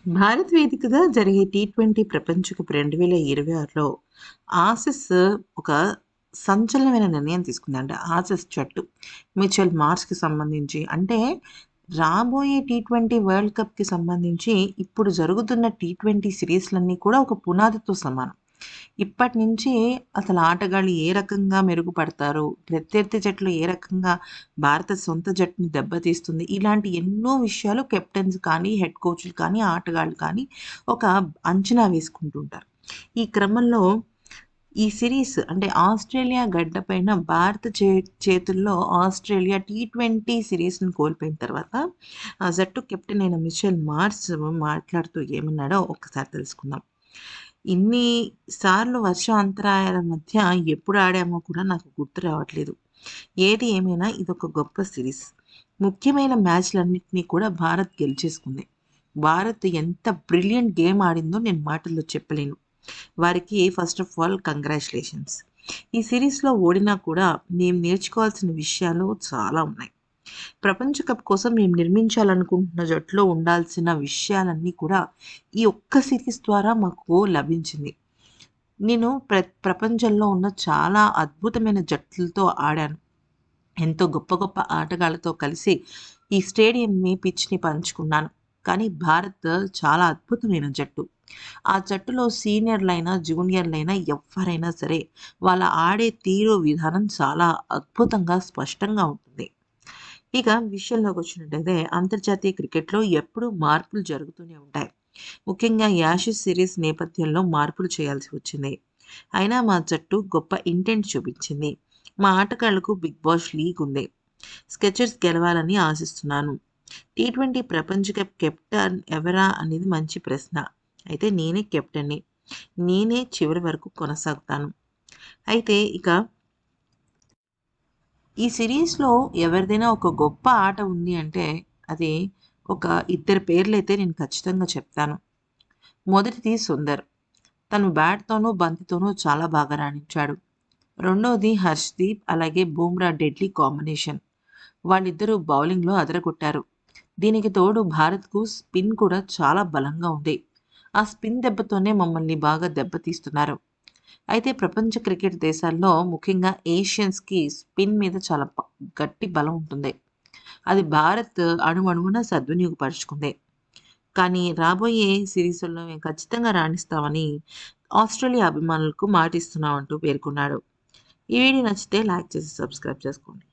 భారత్ వేదికగా జరిగే టీ20 ప్రపంచ కప్ 2026లో ఆసీస్ ఒక సంచలనమైన నిర్ణయం తీసుకుంది. అంటే ఆసీస్ జట్టు మిచెల్ మార్ష్‌కి సంబంధించి అంటే రాబోయే టీ20 వరల్డ్ కప్‌కి సంబంధించి ఇప్పుడు జరుగుతున్న టీ20 సీరీస్‌లన్నీ కూడా ఒక పునాదితో సమానం. ఇప్పటి నుంచి అసలు ఆటగాళ్ళు ఏ రకంగా మెరుగుపడతారు, ప్రత్యర్థి జట్లు ఏ రకంగా భారత సొంత జట్టుని దెబ్బతీస్తుంది, ఇలాంటి ఎన్నో విషయాలు కెప్టెన్స్ కానీ, హెడ్ కోచ్‌లు కానీ, ఆటగాళ్ళు కానీ ఒక అంచనా వేసుకుంటూ ఉంటారు. ఈ క్రమంలో ఈ సిరీస్ అంటే ఆస్ట్రేలియా గడ్డపైన భారత చేతుల్లో ఆస్ట్రేలియా టీ20 సీరీస్‌ని కోల్పోయిన తర్వాత ఆ జట్టు కెప్టెన్ అయిన మిచెల్ మార్ష్ మాట్లాడుతూ ఏమన్నాడో ఒక్కసారి తెలుసుకుందాం. ఇన్ని సార్లు వర్ష అంతరాయాల మధ్య ఎప్పుడు ఆడామో కూడా నాకు గుర్తు రావట్లేదు. ఏది ఏమైనా ఇదొక గొప్ప సిరీస్. ముఖ్యమైన మ్యాచ్‌లన్నిటిని కూడా భారత్ గెలిచేసుకుంది. భారత్ ఎంత బ్రిలియంట్ గేమ్ ఆడిందో నేను మాటల్లో చెప్పలేను. వారికి ఫస్ట్ ఆఫ్ ఆల్ కంగ్రాచ్యులేషన్స్. ఈ సిరీస్‌లో ఓడినా కూడా మేము నేర్చుకోవాల్సిన విషయాలు చాలా ఉన్నాయి. ప్రపంచ కప్ కోసం మేము నిర్మించాలనుకుంటున్న జట్టులో ఉండాల్సిన విషయాలన్నీ కూడా ఈ ఒక్క సిరీస్ ద్వారా మాకు లభించింది. నేను ప్రపంచంలో ఉన్న చాలా అద్భుతమైన జట్లతో ఆడాను. ఎంతో గొప్ప గొప్ప ఆటగాళ్ళతో కలిసి ఈ స్టేడియంని, పిచ్‌ని పంచుకున్నాను. కానీ భారత్ చాలా అద్భుతమైన జట్టు. ఆ జట్టులో సీనియర్‌లైనా, జూనియర్‌లైనా ఎవ్వరైనా సరే వాళ్ళ ఆడే తీరు విధానం చాలా అద్భుతంగా, స్పష్టంగా ఉంటుంది. ఇక విషయంలోకొచ్చినట్టయితే అంతర్జాతీయ క్రికెట్‌లో ఎప్పుడూ మార్పులు జరుగుతూనే ఉంటాయి. ముఖ్యంగా యాషెస్ సిరీస్ నేపథ్యంలో మార్పులు చేయాల్సి వచ్చింది. అయినా మా జట్టు గొప్ప ఇంటెంట్ చూపించింది. మా ఆటగాళ్లకు బిగ్ బాష్ లీగ్ ఉంది. స్కెచర్స్ గెలవాలని ఆశిస్తున్నాను. టీ20 ప్రపంచ కప్ కెప్టెన్ ఎవరా అనేది మంచి ప్రశ్న. అయితే నేనే కెప్టెన్‌ని. నేనే చివరి వరకు కొనసాగుతాను. అయితే ఇక ఈ సిరీస్‌లో ఎవరిదైనా ఒక గొప్ప ఆట ఉంది అంటే, అది ఒక ఇద్దరి పేర్లైతే నేను ఖచ్చితంగా చెప్తాను. మొదటిది సుందర్. తను బ్యాట్‌తోనూ, బంతితోనూ చాలా బాగా రాణించాడు. రెండోది హర్ష్‌దీప్, అలాగే బూమ్రా డెడ్లీ కాంబినేషన్. వాళ్ళిద్దరూ బౌలింగ్‌లో అదరగొట్టారు. దీనికి తోడు భారత్‌కు స్పిన్ కూడా చాలా బలంగా ఉంది. ఆ స్పిన్ దెబ్బతోనే మమ్మల్ని బాగా దెబ్బతీస్తున్నారు. అయితే ప్రపంచ క్రికెట్ దేశాల్లో ముఖ్యంగా ఏషియన్స్‌కి స్పిన్ మీద చాలా గట్టి బలం ఉంటుంది. అది భారత్ అణువణువున సద్వినియోగపరుచుకుంది. కానీ రాబోయే సీరీసుల్లో మేము ఖచ్చితంగా రాణిస్తామని ఆస్ట్రేలియా అభిమానులకు మాటిస్తున్నామంటూ పేర్కొన్నాడు. ఈ వీడియో నచ్చితే లైక్ చేసి సబ్స్క్రైబ్ చేసుకోండి.